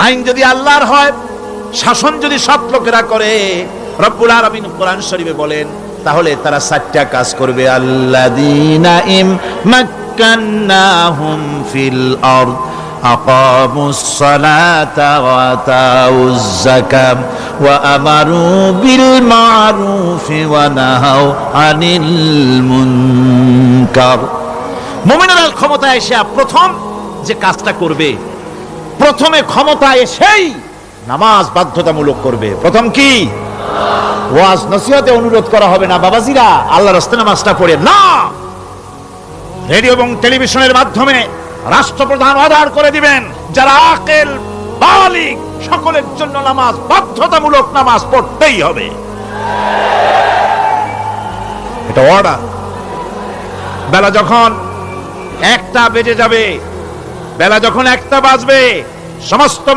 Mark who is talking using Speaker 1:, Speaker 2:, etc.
Speaker 1: আইন যদি আল্লাহর হয়, শাসন যদি সৎ লোকেরা করে, রব্বুল আলামিন কোরআন শরীফে বলেন, তাহলে তারা 4টা কাজ করবে। আল্লাযীনা মাক্কান্নাহুম ফিল আরদ আকামুস সালাতা ওয়া আতাউজ যাকাত ওয়া আমারু বিল মা'রুফি ওয়া নাহাউ আনিল মুনকার। মুমিনেরা ক্ষমতায় এসে প্রথম যে কাজটা করবে, প্রথমে ক্ষমতায় এসেই নামাজ বাধ্যতামূলক করবে। প্রথম কি? ওয়াজ নসিহতে অনুরোধ করা হবে না, বাবাজিরা আল্লাহর রাস্তায় নামাজটা পড়ে না। রেডিও এবং টেলিভিশনের মাধ্যমে রাষ্ট্রপ্রধান অর্ডার করে দিবেন, যারা আকেল বালিগ সকলের জন্য নামাজ বাধ্যতামূলক, নামাজ পড়তেই হবে, এটা অর্ডার। বেলা যখন 1টা বেজে যাবে, বেলা যখন 1টা বাজবে, সমস্ত